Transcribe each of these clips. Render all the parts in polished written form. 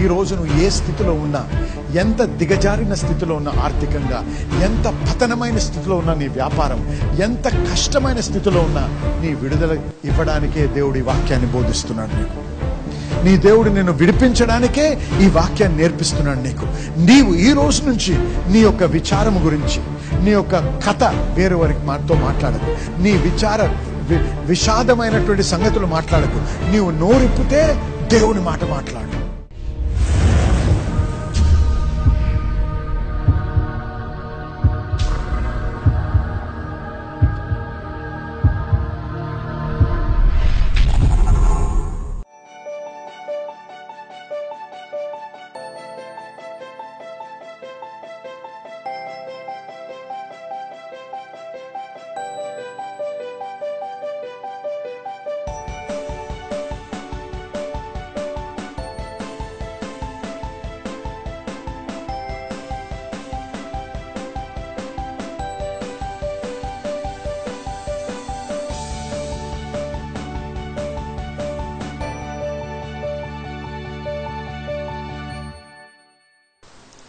ఈ రోజు నువ్వు ఏ స్థితిలో ఉన్నా, ఎంత దిగజారిన స్థితిలో ఉన్నా, ఆర్థికంగా ఎంత పతనమైన స్థితిలో ఉన్నా, నీ వ్యాపారం ఎంత కష్టమైన స్థితిలో ఉన్నా, నీ విడుదల ఇవ్వడానికే దేవుడు ఈ వాక్యాన్ని బోధిస్తున్నాడు నీకు. నీ దేవుడు నిన్ను విడిపించడానికే ఈ వాక్యాన్ని నేర్పిస్తున్నాడు నీకు. నీవు ఈ రోజు నుంచి నీ యొక్క విచారం గురించి, నీ యొక్క కథ వేరే వారికి మాతో మాట్లాడకు. నీ విషాదమైనటువంటి సంగతులు మాట్లాడకు. నీవు నోరిప్పితే దేవుని మాట మాట్లాడు.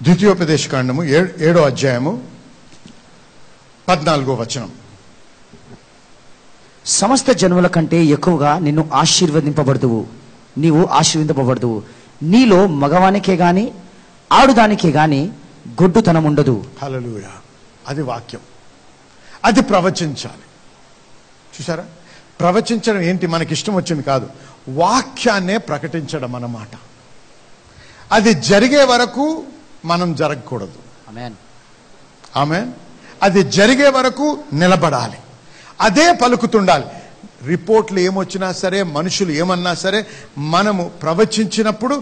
ద్వితీయోపదేశకాండము 7వ అధ్యాయము 14వ వచనం. సమస్త జనుల కంటే ఎక్కువగా నిన్ను ఆశీర్వదింపబడుదువు, నీవు ఆశీర్వదింపబడుదువు. నీలో మగవానికే గాని ఆడుదానికే గాని గొడ్డుతనం ఉండదు. హల్లెలూయా. అది వాక్యం, అది ప్రవచించాలి. చూసారా, ప్రవచించడం ఏంటి? మనకి ఇష్టం వచ్చింది కాదు, వాక్యాన్నే ప్రకటించడం అన్నమాట. అది జరిగే వరకు మనం జరగకూడదు. ఆమేన్, ఆమేన్. అది జరిగే వరకు నిలబడాలి, అదే పలుకుతుండాలి. రిపోర్ట్లు ఏమొచ్చినా సరే, మనుషులు ఏమన్నా సరే, మనము ప్రవచించినప్పుడు,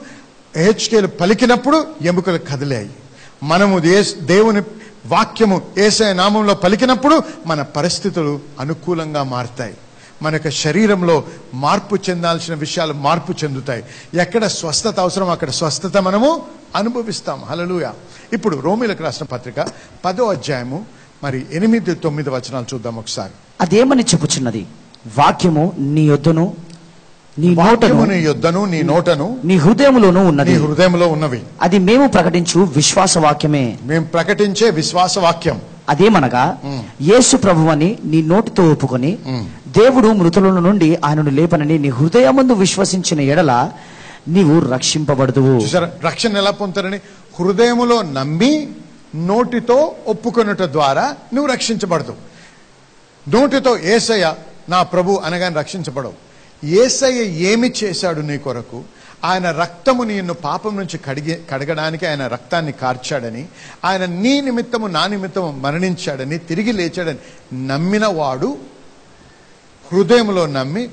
హెచ్కేలు పలికినప్పుడు ఎముకలు కదిలాయి. మనము దేవుని వాక్యము యేసయ్య నామంలో పలికినప్పుడు మన పరిస్థితులు అనుకూలంగా మారుతాయి. మన యొక్క శరీరంలో మార్పు చెందాల్సిన విషయాలు మార్పు చెందుతాయి. ఎక్కడ స్వస్థత అవసరం అక్కడ స్వస్థత మనము అనుభవిస్తాం. హల్లెలూయా. ఇప్పుడు రోమీయులకు రాసిన పత్రిక 10వ అధ్యాయము 8-9 వచనాలు చూద్దాం ఒకసారి. అదేమని చెప్పుచున్నది? వాక్యము నీ యొద్దను నీ నోటను నీ హృదయములోను ఉన్నది. నీ హృదయంలో ఉన్నవి. అది మేము ప్రకటించు విశ్వాస వాక్యమే. మేము ప్రకటించే విశ్వాస వాక్యం. అదేమనగా, యేసు ప్రభువని నీ నోటితో ఒప్పుకొని దేవుడు మృతుల నుండి ఆయనను లేపనని నీ హృదయమందు విశ్వసించిన ఎడల నీవు రక్షింపబడుదువు. చూసారా, రక్షణ ఎలా పొందుతారని? హృదయములో నమ్మి నోటితో ఒప్పుకొనుట ద్వారా నువ్వు రక్షించబడతావు. నోటితో యేసయ్య నా ప్రభు అనగానే రక్షించబడవు. యేసయ్య ఏమి చేశాడు నీ కొరకు? ఆయన రక్తము నిన్ను పాపం నుంచి కడగడానికి ఆయన రక్తాన్ని కార్చాడని, ఆయన నీ నిమిత్తము నా నిమిత్తము మరణించాడని, తిరిగి లేచాడని నమ్మిన వాడు హృదయంలో నమ్మి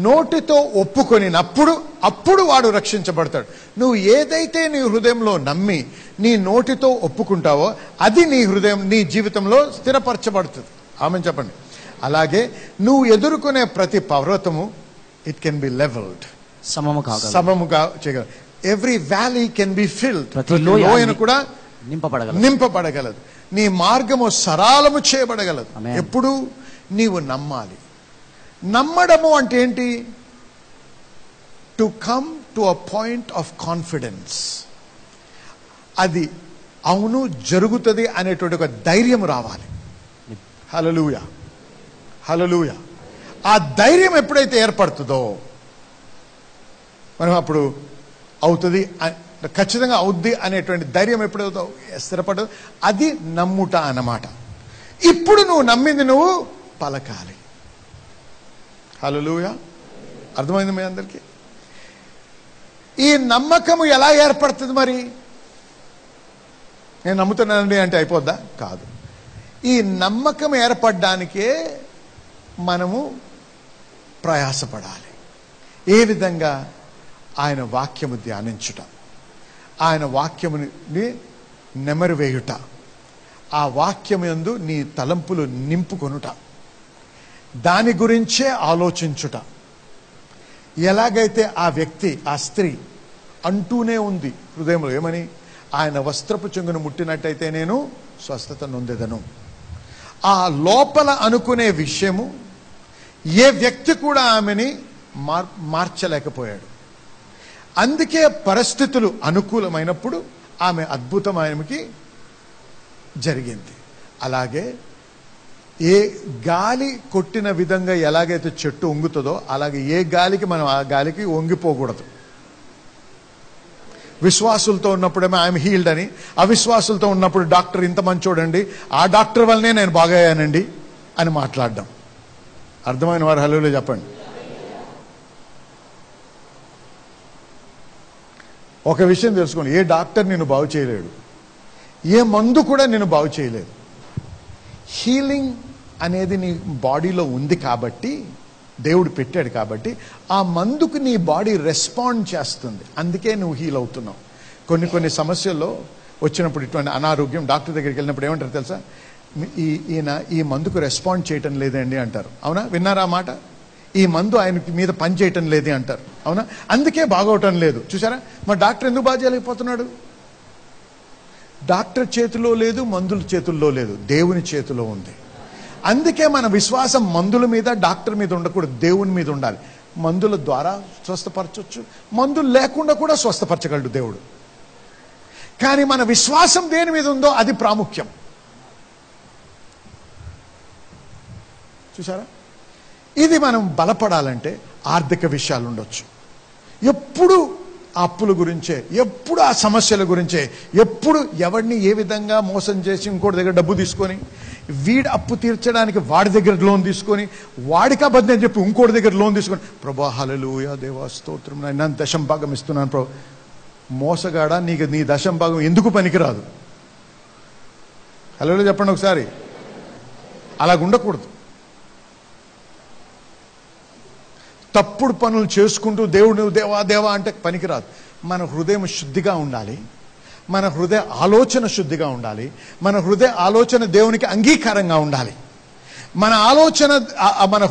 నోటితో ఒప్పుకొనినప్పుడు అప్పుడు వాడు రక్షించబడతాడు. నువ్వు ఏదైతే నీ హృదయంలో నమ్మి నీ నోటితో ఒప్పుకుంటావో అది నీ హృదయం, నీ జీవితంలో స్థిరపరచబడుతుంది. ఆమెను చెప్పండి. అలాగే నువ్వు ఎదుర్కొనే ప్రతి పర్వతము ఇట్ కెన్ బి లెవెల్డ్, సమముగా చేయగలదు. Every valley can be filled, ప్రతి లోయను కూడా నింపబడగలదు. నీ మార్గము సరళము చేయబడగలదు. ఎప్పుడు నీవు నమ్మాలి. నమ్మడము అంటే ఏంటి? To come to a point of confidence. అది అవును జరుగుతుంది అనేటువంటి ఒక ధైర్యం రావాలి. హల్లెలూయా, హల్లెలూయా. ఆ ధైర్యం ఎప్పుడైతే ఏర్పడుతుందో మనం అప్పుడు అవుతుంది, ఖచ్చితంగా అవుద్ది అనేటువంటి ధైర్యం ఎప్పుడైతే స్థిరపడదు అది నమ్ముట అన్నమాట. ఇప్పుడు నువ్వు నమ్మింది నువ్వు పలకాలి. హల్లెలూయా. అర్థమైంది మీ అందరికీ? ఈ నమ్మకము ఎలా ఏర్పడుతుంది? మరి నేను నమ్ముతున్నానండి అంటే అయిపోద్దా? కాదు. ఈ నమ్మకం ఏర్పడడానికే మనము ప్రయాసపడాలి. ఏ విధంగా? ఆయన వాక్యము ధ్యానించుట, ఆయన వాక్యముని నెమరువేయుట, ఆ వాక్యము యందు నీ తలంపులు నింపుకొనుట, దాని గురించే ఆలోచించుట. ఎలాగైతే ఆ వ్యక్తి, ఆ స్త్రీ అంటూనే ఉంది హృదయంలో ఏమని? ఆయన వస్త్రపు చెంగును ముట్టినట్టయితే నేను స్వస్థత నొందెదను. ఆ లోపల అనుకునే విషయము ఏ వ్యక్తి కూడా ఆమెని మార్చలేకపోయాడు. అందుకే పరిస్థితులు అనుకూలమైనప్పుడు ఆమె అద్భుతం ఆమెకి జరిగింది. అలాగే ఏ గాలి కొట్టిన విధంగా ఎలాగైతే చెట్టు వంగుతుందో అలాగే ఏ గాలికి మనం ఆ గాలికి వంగిపోకూడదు. విశ్వాసులతో ఉన్నప్పుడేమో ఐఎమ్ హీల్డ్ అని, అవిశ్వాసులతో ఉన్నప్పుడు డాక్టర్ ఇంత మంచోడండి, ఆ డాక్టర్ వల్లనే నేను బాగయ్యానండి అని మాట్లాడడం. అర్థమైన వారు హల్లెలూయా చెప్పండి. ఒక విషయం తెలుసుకోండి, ఏ డాక్టర్ నిన్ను బాగు చేయలేడు, ఏ మందు కూడా నిన్ను బాగు చేయలేదు. హీలింగ్ అనేది నీ బాడీలో ఉంది కాబట్టి, దేవుడు పెట్టాడు కాబట్టి ఆ మందుకు నీ బాడీ రెస్పాండ్ చేస్తుంది. అందుకే నువ్వు హీల్ అవుతున్నావు. కొన్ని సమస్యల్లో వచ్చినప్పుడు ఇటువంటి అనారోగ్యం డాక్టర్ దగ్గరికి వెళ్ళినప్పుడు ఏమంటారు తెలుసా? ఈయన ఈ మందుకు రెస్పాండ్ చేయటం లేదండి అంటారు. అవునా? విన్నారా ఆ మాట? ఈ మందు ఆయన మీద పని చేయటం లేదే అంటారు. అవునా? అందుకే బాగోవటం లేదు. చూసారా? మరి డాక్టర్ ఎందుకు బాగా చేయలేకపోతున్నాడు? డాక్టర్ చేతిలో లేదు, మందుల చేతుల్లో లేదు, దేవుని చేతిలో ఉంది. అందుకే మన విశ్వాసం మందుల మీద డాక్టర్ మీద ఉండకూడదు, దేవుని మీద ఉండాలి. మందుల ద్వారా స్వస్థపరచవచ్చు, మందులు లేకుండా కూడా స్వస్థపరచగలడు దేవుడు. కానీ మన విశ్వాసం దేని మీద ఉందో అది ప్రాముఖ్యం. చూసారా? ఇది మనం బలపడాలంటే ఆర్థిక విషయాలు ఉండొచ్చు. ఎప్పుడు అప్పుల గురించే, ఎప్పుడు ఆ సమస్యల గురించే, ఎప్పుడు ఎవరిని ఏ విధంగా మోసం చేసి ఇంకోటి దగ్గర డబ్బు తీసుకొని, వీడి అప్పు తీర్చడానికి వాడి దగ్గర లోన్ తీసుకొని, వాడికి అబద్ధం చెప్పి ఇంకోటి దగ్గర లోన్ తీసుకొని, ప్రభా హల్లెలూయా దేవా స్తోత్రం నా దశం భాగం ఇస్తున్నాను ప్రభు. మోసగాడా, నీకు నీ దశం భాగం ఎందుకు పనికిరాదు? హల్లెలూయా చెప్పండి ఒకసారి. అలాగ ఉండకూడదు. తప్పుడు పనులు చేసుకుంటూ దేవుడు దేవా దేవా అంటే పనికిరాదు. మన హృదయం శుద్ధిగా ఉండాలి, మన హృదయ ఆలోచన శుద్ధిగా ఉండాలి, మన హృదయ ఆలోచన దేవునికి అంగీకారంగా ఉండాలి. మన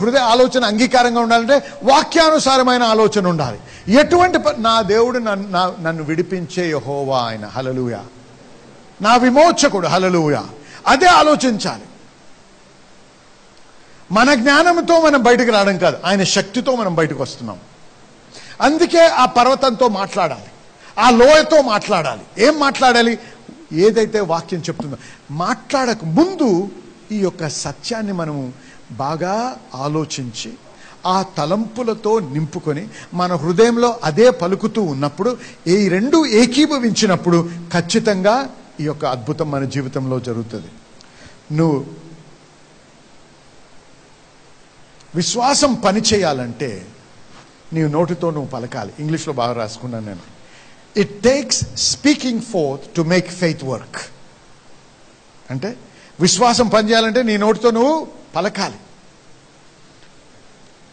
హృదయ ఆలోచన అంగీకారంగా ఉండాలంటే వాక్యానుసారమైన ఆలోచన ఉండాలి. ఎటువంటి నా దేవుడు నన్ను విడిపించే యెహోవా ఆయన, హల్లెలూయా, నా విమోచకుడు, హల్లెలూయా, అదే ఆలోచించాలి. మన జ్ఞానంతో మనం బయటకు రావడం కాదు, ఆయన శక్తితో మనం బయటకు వస్తున్నాం. అందుకే ఆ పర్వతంతో మాట్లాడాలి, ఆ లోయతో మాట్లాడాలి. ఏం మాట్లాడాలి? ఏదైతే వాక్యం చెప్తుందో. మాట్లాడక ముందు ఈ యొక్క సత్యాన్ని మనము బాగా ఆలోచించి ఆ తలంపులతో నింపుకొని మన హృదయంలో అదే పలుకుతూ ఉన్నప్పుడు, ఈ రెండు ఏకీభవించినప్పుడు ఖచ్చితంగా ఈ యొక్క అద్భుతం మన జీవితంలో జరుగుతుంది. నువ్వు విశ్వాసం పని చేయాలంటే నీవు నోటితో నువ్వు పలకాలి. ఇంగ్లీష్లో బాగా రాసుకున్నాను నేను. It takes speaking fourth to make faith work. అంటే విశ్వాసం పనిచేయాలంటే నీ నోటితో నువ్వు పలకాలి.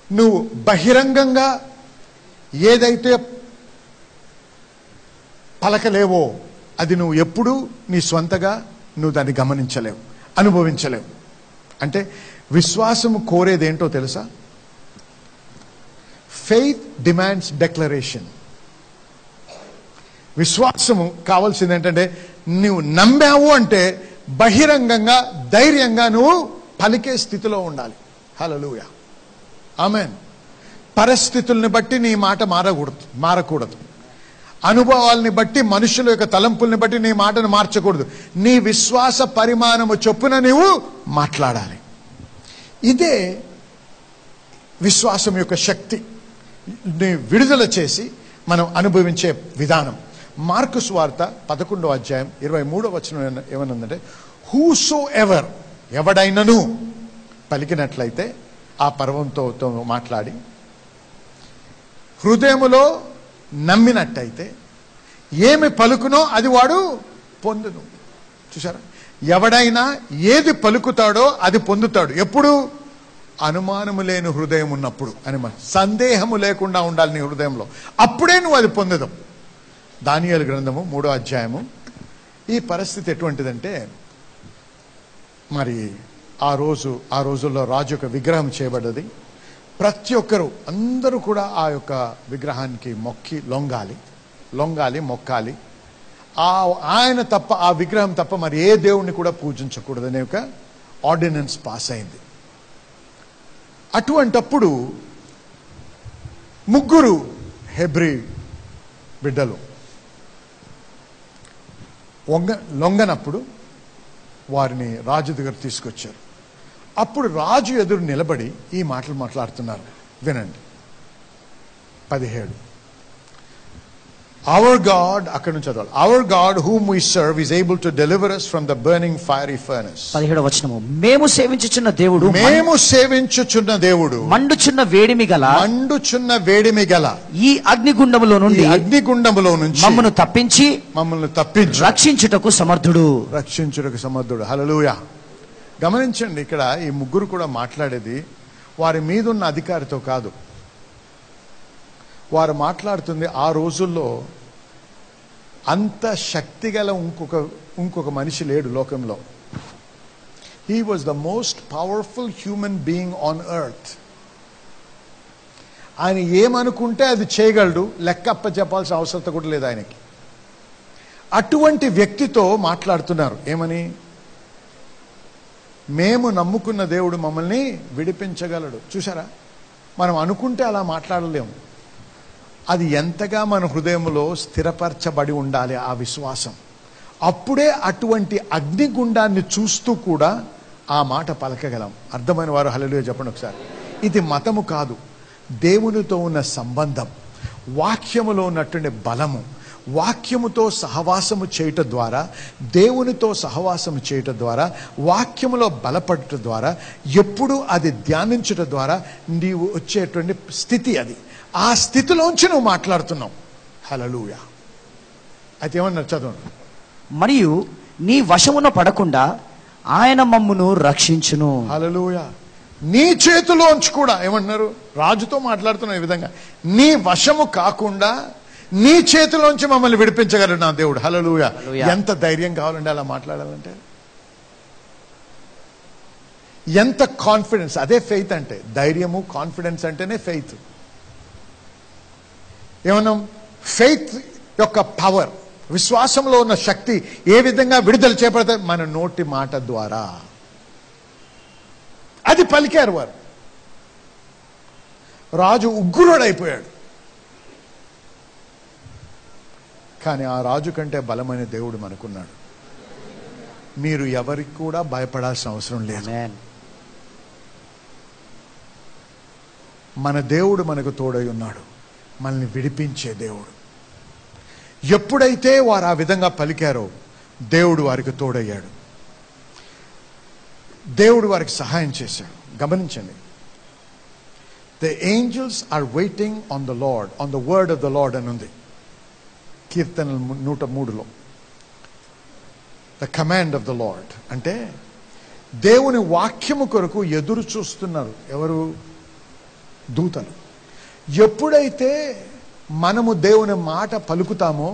నువ్వు బహిరంగంగా ఏదైతే పలకలేవో అది నువ్వు ఎప్పుడూ నీ స్వంతగా నువ్వు దాన్ని గమనించలేవు, అనుభవించలేవు. అంటే విశ్వాసము కోరేదేంటో తెలుసా? Faith demands declaration. విశ్వాసము కావాల్సింది ఏంటంటే నువ్వు నమ్మావు అంటే బహిరంగంగా ధైర్యంగా నువ్వు పలికే స్థితిలో ఉండాలి. హల్లెలూయా, ఆమేన్. పరిస్థితుల్ని బట్టి నీ మాట మారకూడదు. అనుభవాల్ని బట్టి, మనుషుల యొక్క తలంపుల్ని బట్టి నీ మాటను మార్చకూడదు. నీ విశ్వాస పరిమాణము చొప్పున నీవు మాట్లాడాలి. ఇదే విశ్వాసం యొక్క శక్తి విడుదల చేసి మనం అనుభవించే విధానం. మార్కు సువార్త 11వ అధ్యాయం 23వ వచనం ఏమనుందంటే, హూసో ఎవర్, ఎవడైనను పలికినట్లయితే ఆ పర్వంతో మాట్లాడి హృదయములో నమ్మినట్టయితే ఏమి పలుకునో అది వాడు పొందును. చూసారా? ఎవడైనా ఏది పలుకుతాడో అది పొందుతాడు. ఎప్పుడు? అనుమానము లేని హృదయం ఉన్నప్పుడు అని. సందేహము లేకుండా ఉండాలి నీ హృదయంలో, అప్పుడే నువ్వు అది పొందదు. దానియేలు గ్రంథము 3వ అధ్యాయము. ఈ పరిస్థితి ఎటువంటిదంటే, మరి ఆ రోజుల్లో రాజు యొక్క విగ్రహం చేయబడ్డది. ప్రతి ఒక్కరు అందరూ కూడా ఆ యొక్క విగ్రహానికి లొంగాలి, మొక్కాలి. ఆయన తప్ప, ఆ విగ్రహం తప్ప మరి ఏ దేవుణ్ణి కూడా పూజించకూడదు అనే ఒక ఆర్డినెన్స్ పాస్ అయింది. అటువంటప్పుడు 3 హెబ్రీ బిడ్డలు లొంగనప్పుడు వారిని రాజు దగ్గర తీసుకొచ్చారు. అప్పుడు రాజు ఎదురు నిలబడి ఈ మాటలు మాట్లాడుతున్నారు. వినండి. 17. Our God, అక్కడి నుంచి చదవాలి. Our God whom we serve is able to deliver us from the burning fiery furnace. 17వ వచనము, మేము సేవించుచున్న దేవుడు మండుచున్న వేడిమి గల ఈ అగ్నిగుండములో నుండి మమ్మను తప్పించి రక్షించుటకు సమర్థుడు. హల్లెలూయా. గమనించండి, ఇక్కడ ఈ ముగ్గురు కూడా మాట్లాడేది వారి మీదున్న అధికారితో కాదు. వారు మాట్లాడుతుంది ఆ రోజుల్లో అంత శక్తిగల ఇంకొక మనిషి లేడు లోకంలో. He was the most powerful human being on earth. ఆయన ఏమనుకుంటే అది చేయగలడు, లెక్క అప్పచెప్పాల్సిన అవసరం కూడా లేదు ఆయనకి. అటువంటి వ్యక్తితో మాట్లాడుతున్నారు. ఏమని? మేము నమ్ముకున్న దేవుడు మమ్మల్ని విడిపించగలడు. చూసారా, మనం అనుకుంటే అలా మాట్లాడలేము. అది ఎంతగా మన హృదయంలో స్థిరపరచబడి ఉండాలి ఆ విశ్వాసం. అప్పుడే అటువంటి అగ్నిగుండాన్ని చూస్తూ కూడా ఆ మాట పలకగలం. అర్థమైన వారు హల్లెలూయా చెప్పండి ఒకసారి. ఇది మతము కాదు, దేవునితో ఉన్న సంబంధం, వాక్యములో ఉన్నటువంటి బలము. వాక్యముతో సహవాసము చేయటం ద్వారా, దేవునితో సహవాసము చేయటం ద్వారా, వాక్యములో బలపడటం ద్వారా, ఎప్పుడు అది ధ్యానించటం ద్వారా నీవు వచ్చేటువంటి స్థితి అది. ఆ స్థితిలోంచి నువ్వు మాట్లాడుతున్నావు. హల్లెలూయా. అయితే ఏమన్నారు చదవండి. మరియు నీ వశమున పడకుండా ఆయన మమ్మును రక్షించును. హల్లెలూయా. నీ చేతిలోంచి కూడా ఏమంటున్నారు? రాజుతో మాట్లాడుతున్న ఈ విధంగా, నీ వశము కాకుండా నీ చేతిలోంచి మమ్మల్ని విడిపించగలడు నా దేవుడు. హల్లెలూయా. ఎంత ధైర్యం కావాలండి అలా మాట్లాడాలంటే, ఎంత కాన్ఫిడెన్స్. అదే ఫెయిత్ అంటే. ధైర్యము, కాన్ఫిడెన్స్ అంటేనే ఫెయిత్. ఏమన్నాం? ఫెయిత్ యొక్క పవర్, విశ్వాసంలో ఉన్న శక్తి ఏ విధంగా విడుదల చేపడతాయి? మన నోటి మాట ద్వారా. అది పలికారు వారు. రాజు ఉగ్రుడైపోయాడు. కానీ ఆ రాజు కంటే బలమైన దేవుడు మనకున్నాడు. మీరు ఎవరికి కూడా భయపడాల్సిన అవసరం లేదు. మన దేవుడు మనకు తోడై ఉన్నాడు, మనల్ని విడిపించే దేవుడు. ఎప్పుడైతే వారు ఆ విధంగా పలికారో దేవుడు వారికి తోడయ్యాడు, దేవుడు వారికి సహాయం చేశాడు. గమనించండి, the angels are waiting on the lord, on the word of the lord అని ఉంది కీర్తనలు 103లో. The command of the lord అంటే దేవుని వాక్యము కొరకు ఎదురు చూస్తున్నారు. ఎవరు? దూతలు. ఎప్పుడైతే మనము దేవుని మాట పలుకుతామో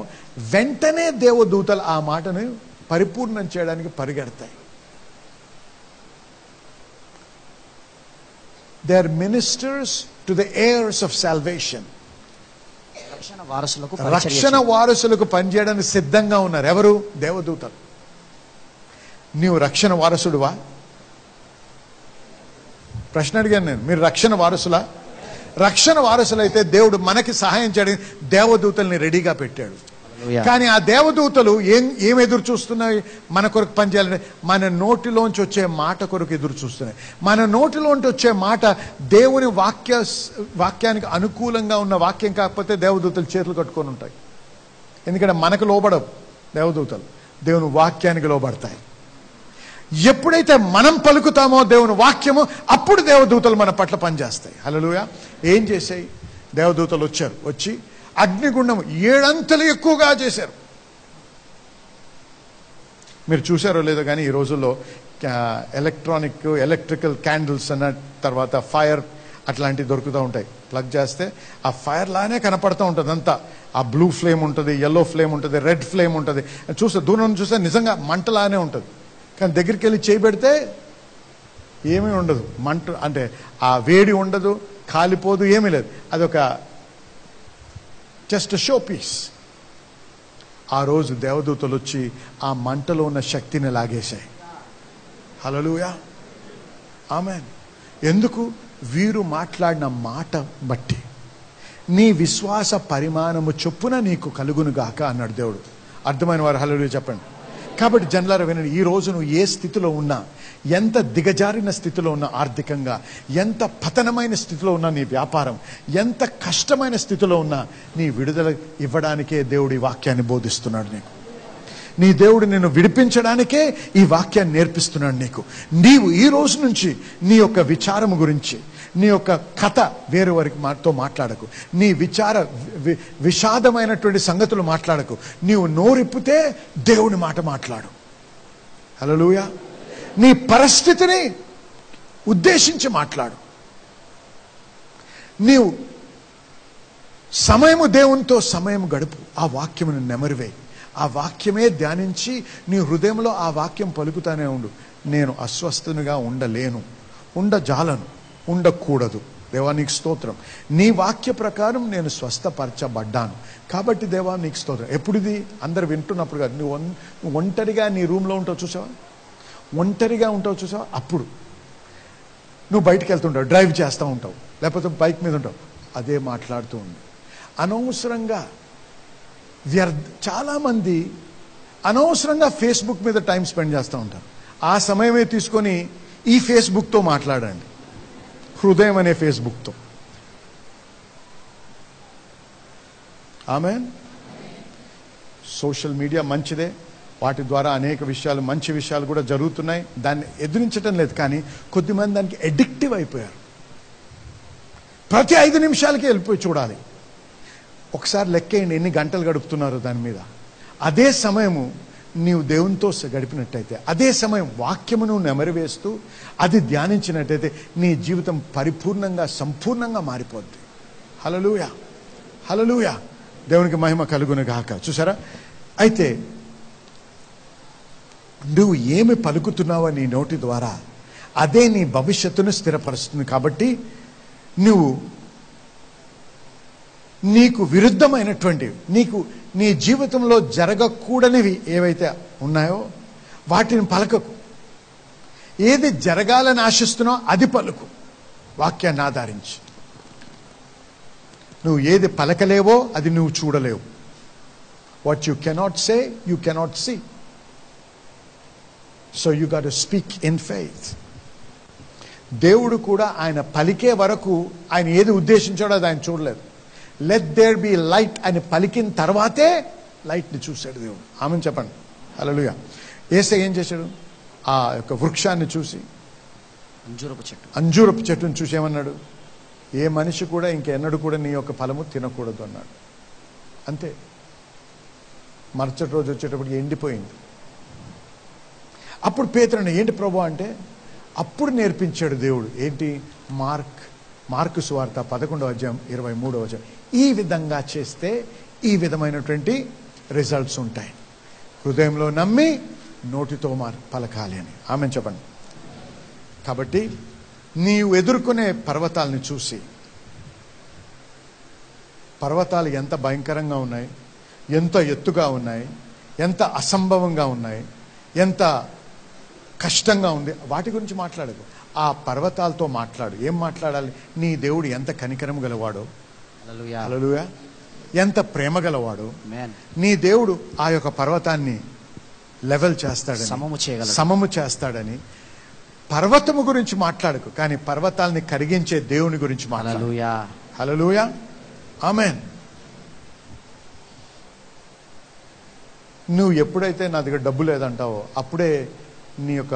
వెంటనే దేవదూతలు ఆ మాటను పరిపూర్ణం చేయడానికి పరిగెడతాయి. They are ministers to the heirs of salvation. రక్షణ వారసులకు పనిచేయడానికి సిద్ధంగా ఉన్నారు. ఎవరు? దేవదూతలు. నీవు రక్షణ వారసుడువా? ప్రశ్న అడిగాను నేను. మీరు రక్షణ వారసులా? రక్షణ వారసులైతే దేవుడు మనకి సహాయం చేయడానికి దేవదూతల్ని రెడీగా పెట్టాడు. కానీ ఆ దేవదూతలు ఏం ఎదురు చూస్తున్నాయి? మన కొరకు పనిచేయాలంటే మన నోటిలోంచి వచ్చే మాట కొరకు ఎదురు చూస్తున్నాయి. మన నోటిలోంచి వచ్చే మాట దేవుని వాక్యానికి అనుకూలంగా ఉన్న వాక్యం కాకపోతే దేవదూతలు చేతులు కట్టుకొని ఉంటాయి. ఎందుకంటే మనకు లోబడవు దేవదూతలు, దేవుని వాక్యానికి లోబడతాయి. ఎప్పుడైతే మనం పలుకుతామో దేవుని వాక్యము, అప్పుడు దేవదూతలు మన పట్ల పనిచేస్తాయి. హల్లెలూయా. ఏం చేశాయి? దేవదూతలు వచ్చారు. వచ్చి అగ్నిగుండం 7 అంతలు ఎక్కువగా చేశారు. మీరు చూసారో లేదో కానీ ఈ రోజుల్లో ఎలక్ట్రికల్ క్యాండిల్స్ అన్న తర్వాత ఫైర్ అట్లాంటివి దొరుకుతూ ఉంటాయి. ప్లగ్ చేస్తే ఆ ఫైర్ లానే కనపడుతూ ఉంటుంది. అంతా ఆ బ్లూ ఫ్లేమ్ ఉంటుంది, ఎల్లో ఫ్లేమ్ ఉంటుంది, రెడ్ ఫ్లేమ్ ఉంటుంది. చూస్తే దూరం నుంచి చూస్తే నిజంగా మంటలానే ఉంటుంది. కానీ దగ్గరికి వెళ్ళి చేయబెడితే ఏమీ ఉండదు. మంట అంటే ఆ వేడి ఉండదు, కాలిపోదు, ఏమీ లేదు. అదొక జస్ట్ షో పీస్. ఆ రోజు దేవదూతలు వచ్చి ఆ మంటలో ఉన్న శక్తిని లాగేశాయి. హల్లెలూయా. ఆమేన్. ఎందుకు? వీరు మాట్లాడిన మాట బట్టి. నీ విశ్వాస పరిమాణము చొప్పున నీకు కలుగును గాక అన్నాడు దేవుడు. అర్థమైన వారు హల్లెలూయా చెప్పండి. కాబట్టి జనులారా వినండి, ఈ రోజు నువ్వు ఏ స్థితిలో ఉన్నా, ఎంత దిగజారిన స్థితిలో ఉన్నా, ఆర్థికంగా ఎంత పతనమైన స్థితిలో ఉన్నా, నీ వ్యాపారం ఎంత కష్టమైన స్థితిలో ఉన్నా, నీ విడుదల ఇవ్వడానికే దేవుడు ఈ వాక్యాన్ని బోధిస్తున్నాడు నీకు. నీ దేవుడు నిన్ను విడిపించడానికే ఈ వాక్యాన్ని నేర్పిస్తున్నాడు నీకు. నీవు ఈ రోజు నుంచి నీ యొక్క విచారం గురించి, నీ యొక్క కథ వేరే వారికి మాతో మాట్లాడకు. నీ విషాదమైనటువంటి సంగతులు మాట్లాడకు. నీవు నోరిప్పితే దేవుని మాట మాట్లాడు. హల్లెలూయా. నీ పరిస్థితిని ఉద్దేశించి మాట్లాడు. నీవు సమయము దేవునితో సమయం గడుపు. ఆ వాక్యమును నెమరివేయి. ఆ వాక్యమే ధ్యానించి నీ హృదయంలో ఆ వాక్యం పలుకుతానే ఉండు. నేను అస్వస్థనుగా ఉండలేను, ఉండజాలను, ఉండకూడదు. దేవా నీకు స్తోత్రం. నీ వాక్య ప్రకారం నేను స్వస్థపరచబడ్డాను కాబట్టి దేవా నీకు స్తోత్రం. ఎప్పుడు ఇది అందరు వింటున్నప్పుడు కాదు. నువ్వు ఒంటరిగా నీ రూమ్లో ఉంటావు చూసావా, ఒంటరిగా ఉంటావు చూసావా, అప్పుడు నువ్వు బయటికి వెళ్తుంటావు, డ్రైవ్ చేస్తూ ఉంటావు, లేకపోతే బైక్ మీద ఉంటావు, అదే మాట్లాడుతూ ఉంది. అనవసరంగా చాలామంది అనవసరంగా ఫేస్బుక్ మీద టైం స్పెండ్ చేస్తూ ఉంటారు. ఆ సమయమే తీసుకొని ఈ ఫేస్బుక్తో మాట్లాడండి, హృదయం అనే ఫేస్బుక్తో. ఆమేన్. సోషల్ మీడియా మంచిదే, వాటి ద్వారా అనేక విషయాలు, మంచి విషయాలు కూడా జరుగుతున్నాయి, దాన్ని ఎదిరించడం లేదు. కానీ కొద్దిమంది దానికి అడిక్టివ్ అయిపోయారు. ప్రతి 5 నిమిషాలకి వెళ్ళిపోయి చూడాలి. ఒకసారి లెక్కేయండి ఎన్ని గంటలు గడుపుతున్నారు దాని మీద. అదే సమయము నీవు దేవునితో గడిపినట్టయితే, అదే సమయం వాక్యమును నెమరివేస్తూ అది ధ్యానించినట్టయితే నీ జీవితం పరిపూర్ణంగా, సంపూర్ణంగా మారిపోద్ది. హల్లెలూయా, హల్లెలూయా. దేవునికి మహిమ కలుగును గాక. చూసారా? అయితే నువ్వు ఏమి పలుకుతున్నావో నీ నోటి ద్వారా అదే నీ భవిష్యత్తును స్థిరపరుస్తుంది. కాబట్టి నువ్వు నీకు విరుద్ధమైనటువంటి, నీ జీవితంలో జరగకూడనివి ఏవైతే ఉన్నాయో వాటిని పలకకు. ఏది జరగాలని ఆశిస్తున్నావో అది పలుకు, వాక్యాన్ని ఆధారించి. నువ్వు ఏది పలకలేవో అది నువ్వు చూడలేవు. What you cannot say you cannot see. So you got to speak in faith. దేవుడు కూడా ఆయన పలికే వరకు ఆయన ఏది ఉద్దేశించాడో అది ఆయన చూడలేదు. లెట్ దేర్ బి లైట్ అని పలికిన తర్వాతే లైట్ని చూశాడు దేవుడు. ఆమెను చెప్పండి. హల్లెలూయా. యేసయ్య ఏం చేశాడు? ఆ యొక్క వృక్షాన్ని చూసి, అంజూరపు చెట్టును చూసి ఏమన్నాడు? ఏ మనిషి కూడా ఇంకెన్నడూ కూడా నీ యొక్క ఫలము తినకూడదు అన్నాడు. అంతే. మరుసటి రోజు వచ్చేటప్పటికి ఎండిపోయింది. అప్పుడు పేతురు ఏంటి ప్రభు అంటే, అప్పుడు నేర్పించాడు దేవుడు. ఏంటి? మార్కు సువార్త 11వ అధ్యాయం 23వ వచనం. ఈ విధంగా చేస్తే ఈ విధమైనటువంటి రిజల్ట్స్ ఉంటాయి. హృదయంలో నమ్మి నోటితో పలకాలి అని. ఆమెను చెప్పండి. కాబట్టి నీవు ఎదుర్కొనే పర్వతాలని చూసి, పర్వతాలు ఎంత భయంకరంగా ఉన్నాయి, ఎంత ఎత్తుగా ఉన్నాయి, ఎంత అసంభవంగా ఉన్నాయి, ఎంత కష్టంగా ఉంది, వాటి గురించి మాట్లాడకు. ఆ పర్వతాలతో మాట్లాడు. ఏం మాట్లాడాలి? నీ దేవుడు ఎంత కనికరం గలవాడో, హల్లెలూయా, ఎంత ప్రేమ గలవాడో. నీ దేవుడు ఆ యొక్క పర్వతాన్ని లెవెల్ చేస్తాడని, సమము చేస్తాడని. పర్వతము గురించి మాట్లాడకు, కానీ పర్వతాలని కరిగించే దేవుని గురించి మాట్లాడు. హల్లెలూయా, ఆమేన్. నువ్వు ఎప్పుడైతే నా దగ్గర డబ్బు లేదంటావో అప్పుడే నీ యొక్క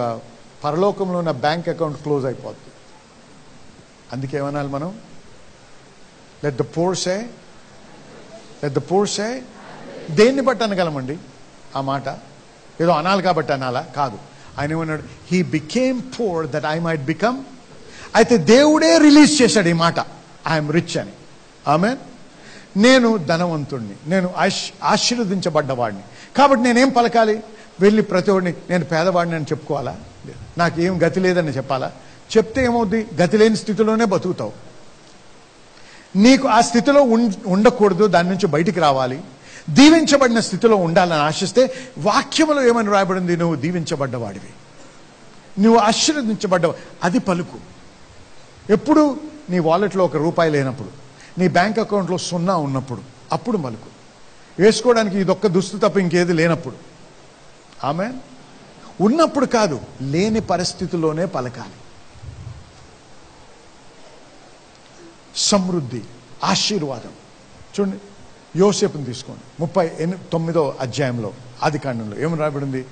పరలోకంలో ఉన్న బ్యాంక్ అకౌంట్ క్లోజ్ అయిపోద్ది. అందుకేమనాలి మనం? Let the poor say, let the poor say. దేన్ని బట్టి అనగలమండి ఆ మాట? ఏదో అనాలి కాబట్టి అనాలా? కాదు. ఆయన ఏమన్నాడు? He became poor that I might become. అయితే దేవుడే రిలీజ్ చేశాడు ఈ మాట, ఐఎమ్ రిచ్ అని. ఆమేన్. నేను ధనవంతుడిని, నేను ఆశీర్వదించబడ్డవాడిని. కాబట్టి నేనేం పలకాలి? వెళ్ళి ప్రతి ఒడిని నేను పేదవాడిని అని చెప్పుకోవాలా? నాకేం గతి లేదని చెప్పాలా? చెప్తే ఏమవుద్ది? గతి లేని స్థితిలోనే బతుకుతావు. నీకు ఆ స్థితిలో ఉండకూడదు, దాని నుంచి బయటికి రావాలి. దీవించబడిన స్థితిలో ఉండాలని ఆశిస్తే వాక్యములో ఏమని రాయబడింది? నువ్వు దీవించబడ్డవాడివి, నువ్వు ఆశీర్వదించబడ్డవా. అది పలుకు. ఎప్పుడు నీ వాలెట్లో ₹1 లేనప్పుడు, నీ బ్యాంక్ అకౌంట్లో 0 ఉన్నప్పుడు అప్పుడు పలుకు. వేసుకోవడానికి ఇదొక్క దుస్తు తప్ప ఇంకేది లేనప్పుడు. ఆమేన్. ఉన్నప్పుడు కాదు, లేని పరిస్థితిలోనే పలకాలి. సమృద్ధి, ఆశీర్వాదం. చూడండి, యోసేపుని తీసుకోండి. 39వ అధ్యాయంలో ఆదికాండంలో ఏమని రాయబడింది?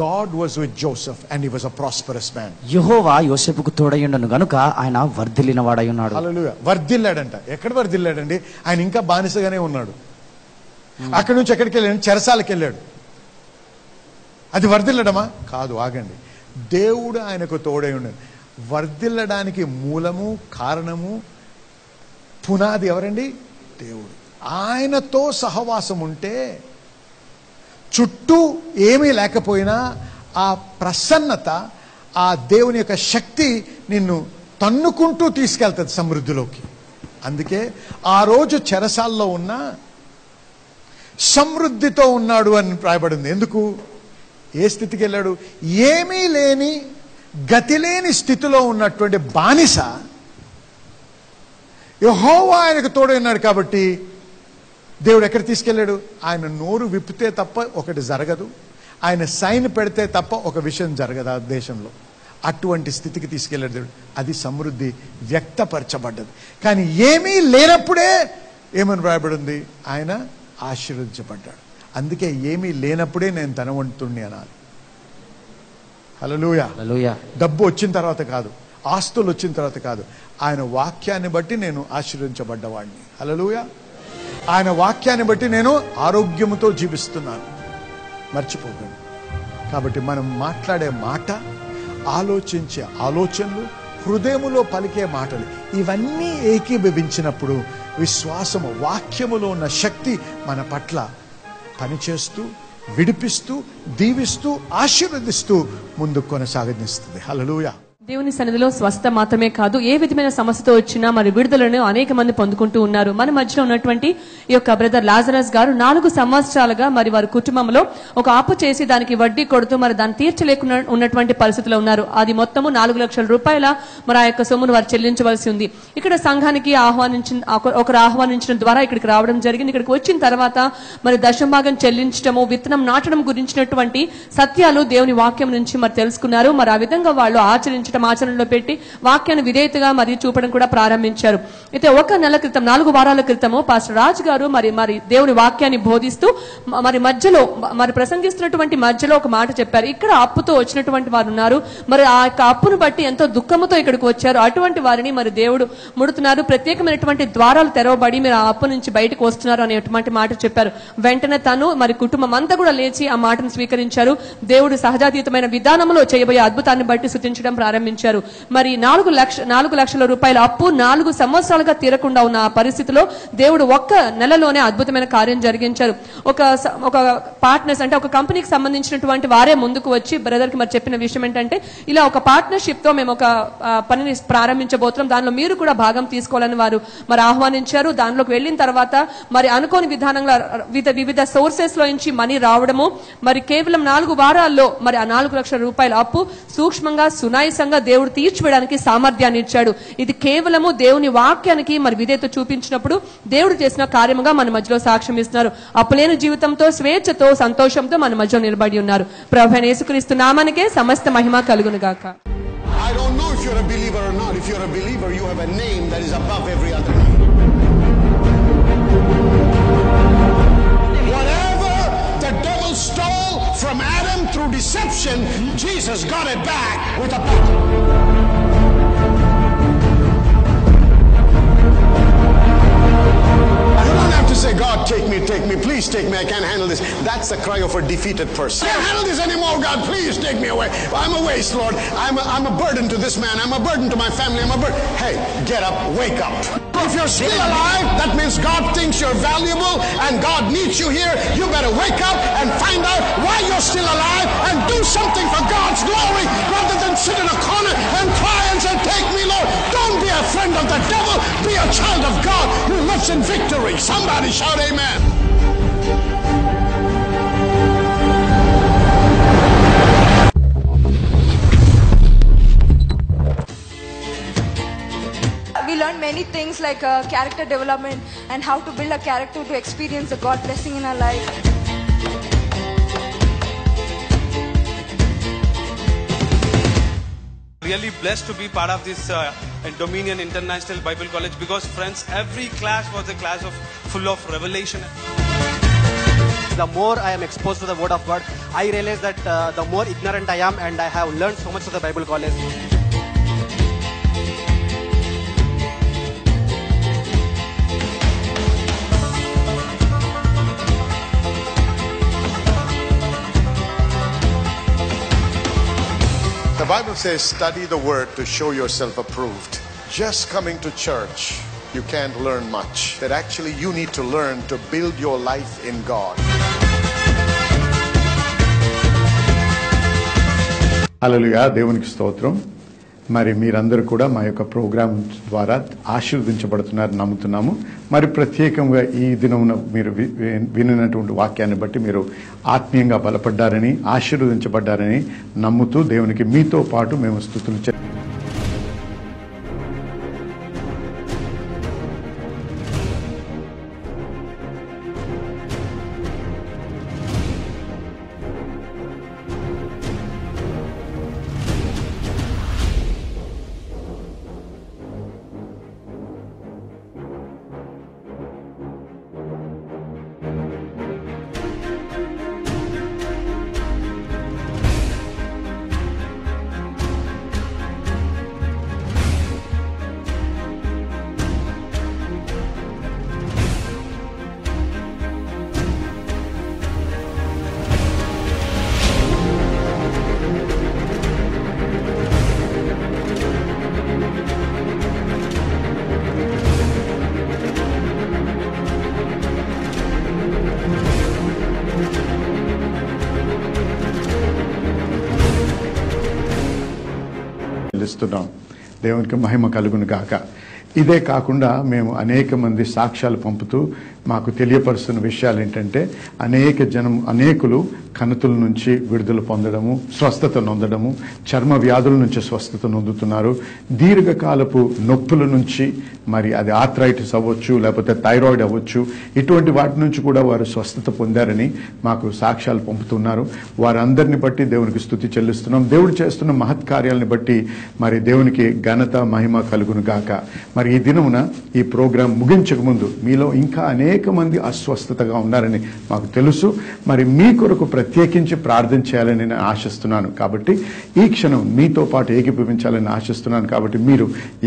God was with Joseph and he was a prosperous man. యెహోవా యోసేపుకు తోడయుండెను గనుక ఆయన వర్ధిల్లిన వాడై ఉన్నాడు. హల్లెలూయా. వర్ధిల్లాడంట. ఎక్కడ వర్ధిల్లాడండి? ఆయన ఇంకా బానిసగానే ఉన్నాడు. అక్కడి నుంచి ఎక్కడికి వెళ్ళాడు? చెరసాలకు వెళ్ళాడు. అది వర్ధిల్లడమా? కాదు, ఆగండి. దేవుడు ఆయనకు తోడై ఉన్నాడు. వర్ధిల్లడానికి మూలము, కారణము, పునాది ఎవరండి? దేవుడు. ఆయనతో సహవాసం ఉంటే చుట్టూ ఏమీ లేకపోయినా ఆ ప్రసన్నత, ఆ దేవుని యొక్క శక్తి నిన్ను తన్నుకుంటూ తీసుకెళ్తుంది సమృద్ధిలోకి. అందుకే ఆ రోజు చెరసాల్లో ఉన్న సమృద్ధితో ఉన్నాడు అని రాయబడింది. ఎందుకు? ఏ స్థితికి వెళ్ళాడు? ఏమీ లేని, గతి లేని స్థితిలో ఉన్నటువంటి బానిస యెహోవా ఆయనకు తోడైనాడు కాబట్టి దేవుడు ఎక్కడ తీసుకెళ్ళాడు? ఆయన నోరు విప్పితే తప్ప ఒకటి జరగదు, ఆయన సైన్ పెడితే తప్ప ఒక విషయం జరగదు ఆ దేశంలో. అటువంటి స్థితికి తీసుకెళ్ళాడు దేవుడు. అది సమృద్ధి వ్యక్తపరచబడ్డది. కానీ ఏమీ లేనప్పుడే ఏమని రాయబడింది? ఆయన ఆశీర్వదించబడ్డాడు. అందుకే ఏమీ లేనప్పుడే నేను ధనవంతుణ్ణి అనాలి. హల్లెలూయా. హల్లెలూయా. డబ్బు వచ్చిన తర్వాత కాదు, ఆస్తులు వచ్చిన తర్వాత కాదు, ఆయన వాక్యాన్ని బట్టి నేను ఆశీర్వదించబడ్డవాడిని. హల్లెలూయా. ఆయన వాక్యాన్ని బట్టి నేను ఆరోగ్యముతో జీవిస్తున్నాను. మర్చిపోకండి. కాబట్టి మనం మాట్లాడే మాట, ఆలోచించే ఆలోచనలు, హృదయములో పలికే మాటలు, ఇవన్నీ ఏకీభవించినప్పుడు విశ్వాసము, వాక్యములో ఉన్న శక్తి మన పట్ల పనిచేస్తూ, విడిపిస్తూ, దీవిస్తూ, ఆశీర్వదిస్తూ ముందుకు కొనసాగనిస్తుంది. హల్లెలూయా. దేవుని సన్నిధిలో స్వస్థత మాత్రమే కాదు, ఏ విధమైన సమస్యతో వచ్చినా మరి విడుదలను అనేక మంది పొందుకుంటూ ఉన్నారు. మన మధ్యలో ఉన్నటువంటి ఈ యొక్క బ్రదర్ లాజరస్ గారు 4 సంవత్సరాలుగా మరి వారి కుటుంబంలో ఒక అప్పు చేసి దానికి వడ్డీ కొడుతూ మరి దాన్ని తీర్చలేకుండా ఉన్నటువంటి పరిస్థితిలో ఉన్నారు. అది మొత్తము 4 లక్షల రూపాయల మరి ఆ యొక్క సొమ్మును వారు చెల్లించవలసి ఉంది. ఇక్కడ సంఘానికి ఒకరు ఆహ్వానించడం ద్వారా ఇక్కడికి రావడం జరిగింది. ఇక్కడికి వచ్చిన తర్వాత మరి దశంభాగం చెల్లించడము, విత్తనం నాటడం గురించినటువంటి సత్యాలు దేవుని వాక్యం నుంచి మరి తెలుసుకున్నారు. మరి ఆ విధంగా వాళ్ళు ఆచరణలో పెట్టి వాక్యాన్ని విధేయతగా మరియు చూపడం కూడా ప్రారంభించారు. అయితే 1 నెల క్రితం, 4 వారాల క్రితము పాస్టర్ రాజు గారు మరి దేవుని వాక్యాన్ని బోధిస్తూ మరి మధ్యలో మరి ప్రసంగిస్తున్నటువంటి మధ్యలో ఒక మాట చెప్పారు. ఇక్కడ అప్పుతో వచ్చినటువంటి వారు ఉన్నారు, మరి ఆ యొక్క అప్పును బట్టి ఎంతో దుఃఖముతో ఇక్కడికి వచ్చారు. అటువంటి వారిని మరి దేవుడు ముడుతున్నారు. ప్రత్యేకమైనటువంటి ద్వారాలు తెరవబడి మీరు ఆ అప్పు నుంచి బయటకు వస్తున్నారు అనేటువంటి మాట చెప్పారు. వెంటనే తను మరి కుటుంబం అంతా కూడా లేచి ఆ మాటను స్వీకరించారు. దేవుడు సహజాతీతమైన విధానంలో చేయబోయే అద్భుతాన్ని బట్టి స్తుతించడం ప్రారంభించారు. మరి 4 లక్షల రూపాయల అప్పు 4 సంవత్సరాలుగా తీరకుండా ఉన్న ఆ పరిస్థితిలో దేవుడు 1 నెలలోనే అద్భుతమైన కార్యం జరిగించారు. ఒక పార్ట్నర్స్ అంటే ఒక కంపెనీకి సంబంధించినటువంటి వారే ముందుకు వచ్చి బ్రదర్ కి మరి చెప్పిన విషయం ఏంటంటే, ఇలా ఒక పార్ట్నర్షిప్ తో మేము ఒక పనిని ప్రారంభించబోతున్నాం, దానిలో మీరు కూడా భాగం తీసుకోవాలని వారు మరి ఆహ్వానించారు. దానిలోకి వెళ్ళిన తర్వాత మరి అనుకోని విధానంగా వివిధ సోర్సెస్ లో నుంచి మనీ రావడము, మరి కేవలం 4 వారాల్లో మరి ఆ 4 లక్షల రూపాయల అప్పు సూక్ష్మంగా, సునాయసంగా దేవుడు తీర్చివేయడానికి సామర్థ్యాన్ని ఇచ్చాడు. ఇది కేవలము దేవుని వాక్యానికి మరి విధేయత చూపించినప్పుడు దేవుడు చేసిన కార్యముగా మన మధ్యలో సాక్ష్యం ఇస్తున్నారు. అప్పులేని జీవితంతో, స్వేచ్ఛతో, సంతోషంతో మన మధ్యలో నిలబడి ఉన్నారు. ప్రభువైన యేసుక్రీస్తు నామానికే సమస్త మహిమ కలుగును గాక. I don't know if you're a believer or not. If you're a believer, you have a name that is above every other name. Whatever the devil stole from Adam through deception, Jesus got it back with a power. You don't have to say, God, take me, please take me, I can't handle this. That's the cry of a defeated person. I can't handle this anymore, God, please take me away. I'm a waste, Lord. I'm a burden to this man. I'm a burden to my family. I'm a burden. Hey, get up, wake up. If you're still alive, that means God thinks you're valuable and God needs you here. You better wake up and find out why you're still alive and do something for God's glory rather than sit in a corner and cry and say, take me, Lord. Don't be a friend of the devil. Be a child of God who lives in victory. Somebody shout amen. We learned many things like character development and how to build a character to experience the God blessing in our life. Really blessed to be part of this Dominion International Bible College, because friends, every class was a class of full of revelation. The more I am exposed to the Word of God, I realize that the more ignorant I am, and I have learned so much of the Bible college. The Bible says, study the word to show yourself approved. Just coming to church, you can't learn much. That actually you need to learn to build your life in God. హల్లెలూయా, దేవునికి స్తోత్రం. మరి మీరందరూ కూడా మా యొక్క programme ద్వారా ఆశీర్వదించబడుతున్నారు నమ్ముతున్నాము. మరి ప్రత్యేకంగా ఈ దినమున మీరు వినినటువంటి వాక్యాన్ని బట్టి మీరు ఆత్మీయంగా బలపడ్డారని, ఆశీర్వదించబడ్డారని నమ్ముతూ దేవునికి మీతో పాటు మేము స్తుతులు చెల్లిస్తున్నాం. దేవునికి మహిమ కలుగును గాక. ఇదే కాకుండా మేము అనేక మంది సాక్ష్యాలు పంపుతూ మాకు తెలియపరుస్తున్న విషయాలు ఏంటంటే, అనేకులు కణుతుల నుంచి విడుదల పొందడము, స్వస్థత నొందడము, చర్మ వ్యాధుల నుంచి స్వస్థత నొందుతున్నారు. దీర్ఘకాలపు నొప్పుల నుంచి, మరి అది ఆర్థరైటిస్ అవ్వచ్చు, లేకపోతే థైరాయిడ్ అవ్వచ్చు, ఇటువంటి వాటి నుంచి కూడా వారు స్వస్థత పొందారని మాకు సాక్ష్యాలు పంపుతున్నారు. వారందరిని బట్టి దేవునికి స్తుతి చెల్లిస్తున్నాం. దేవుడు చేస్తున్న మహత్కార్యాలను బట్టి మరి దేవునికి ఘనత మహిమ కలుగును గాక. మరి ఈ దినమున ఈ ప్రోగ్రాం ముగించక ముందు మీలో ఇంకా అనేక మంది అస్వస్థతగా ఉన్నారని మాకు తెలుసు. మరి మీ కొరకు ప్రత్యేకించి ప్రార్థన చేయాలని నేను ఆశిస్తున్నాను. కాబట్టి ఈ క్షణం మీతో పాటు ఏకీభవించాలని ఆశిస్తున్నాను. కాబట్టి మీరు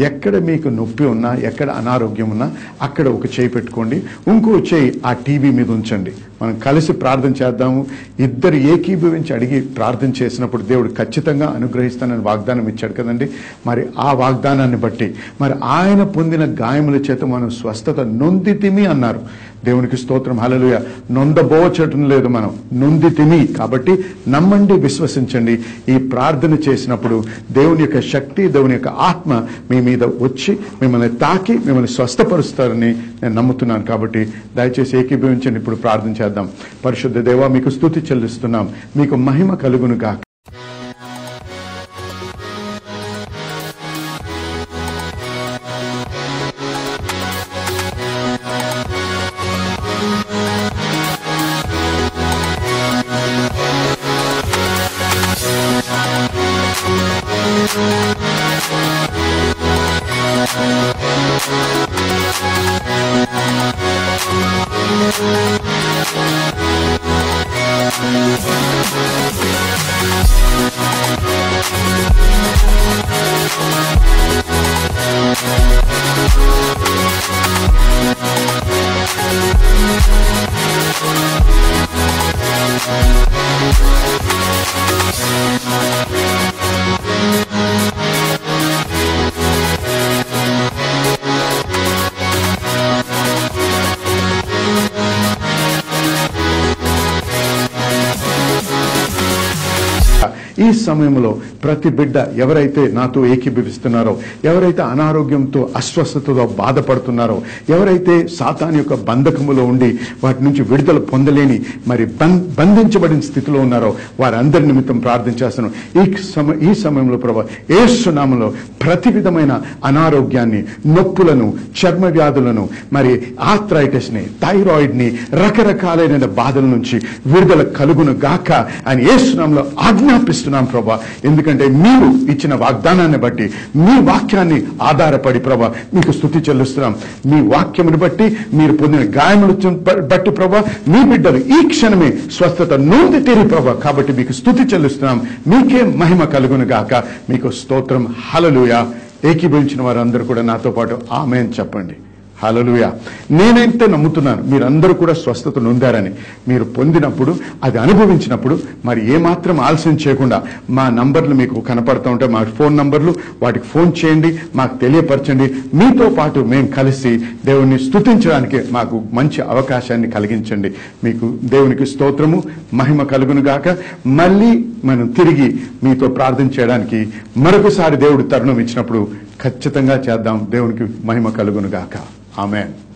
ఎక్కడ మీకు నొప్పి ఉన్నా, ఎక్కడ అనారోగ్యం ఉన్నా అక్కడ ఒక చేయి పెట్టుకోండి, ఇంకో చేయి ఆ టీవీ మీద ఉంచండి. మనం కలిసి ప్రార్థన చేద్దాము. ఇద్దరు ఏకీభవించి అడిగి ప్రార్థన చేసినప్పుడు దేవుడు ఖచ్చితంగా అనుగ్రహిస్తానని వాగ్దానం ఇచ్చాడు కదండి. మరి ఆ వాగ్దానాన్ని బట్టి మరి ఆయన పొందిన గాయముల చేత మనం స్వస్థత నొందితిమి అన్నారు. దేవునికి స్తోత్రం, హల్లెలూయా. నొందబోచటం లేదు, మనం నొందితిమి. కాబట్టి నమ్మండి, విశ్వసించండి. ఈ ప్రార్థన చేసినప్పుడు దేవుని యొక్క శక్తి, దేవుని యొక్క ఆత్మ మీ మీద వచ్చి మిమ్మల్ని తాకి మిమ్మల్ని స్వస్థపరుస్తారని నేను నమ్ముతున్నాను. కాబట్టి దయచేసి ఏకీభవించండి. ఇప్పుడు ప్రార్థన చేద్దాం. పరిశుద్ధ దేవా, మీకు స్తుతి చెల్లిస్తున్నాం. మీకు మహిమ కలుగును గాక. ఈ సమయంలో ప్రతి బిడ్డ ఎవరైతే నాతో ఏకీభవిస్తున్నారో, ఎవరైతే అనారోగ్యంతో అస్వస్థతతో బాధపడుతున్నారో, ఎవరైతే సాతాను యొక్క బంధకములో ఉండి వాటి నుంచి విడుదల పొందలేని మరి బంధించబడిన స్థితిలో ఉన్నారో వారందరి నిమిత్తం ప్రార్థించేస్తున్నాను. ఈ సమయంలో ప్రభా యేసు నామములో ప్రతి విధమైన అనారోగ్యాన్ని, నొప్పులను, చర్మ వ్యాధులను, మరి ఆర్థరైటిస్ ని, థైరాయిడ్ ని, రకరకాలైన బాధల నుంచి విడుదల కలుగును గాక అని యేసు నామములో ఆజ్ఞాపిస్తున్నాం ప్రభా. ఎందుకంటే మీరు ఇచ్చిన వాగ్దానాన్ని బట్టి, మీ వాక్యాన్ని ఆధారపడి ప్రభా మీకు స్తుతి చెల్లిస్తున్నాం. మీ వాక్యమును బట్టి, మీరు పొందిన గాయములు బట్టి ప్రభా మీ బిడ్డలు ఈ క్షణమే స్వస్థత నొంది తీరి ప్రభా. కాబట్టి మీకు స్తుతి చెల్లిస్తున్నాం. మీకే మహిమ కలుగును గాక. మీకు స్తోత్రం. హల్లెలూయా. ఏకీభవించిన వారందరూ కూడా నాతో పాటు ఆమేన్ చెప్పండి. హల్లెలూయా. నేనైతే నమ్ముతున్నాను మీరందరూ కూడా స్వస్థత నొందారని. మీరు పొందినప్పుడు, అది అనుభవించినప్పుడు మరి ఏమాత్రం ఆలస్యం చేయకుండా మా నంబర్లు మీకు కనపడుతూ ఉంటాయి, మా ఫోన్ నంబర్లు, వాటికి ఫోన్ చేయండి, మాకు తెలియపరచండి. మీతో పాటు మేము కలిసి దేవుణ్ణి స్తుతించడానికి మాకు మంచి అవకాశాన్ని కలిగించండి. మీకు దేవునికి స్తోత్రము, మహిమ కలుగును గాక. మళ్ళీ మనం తిరిగి మీతో ప్రార్థన చేయడానికి మరొకసారి దేవుడు తరుణం ఇచ్చినప్పుడు ఖచ్చితంగా చేద్దాం. దేవునికి మహిమ కలుగును గాక. ఆమేన్.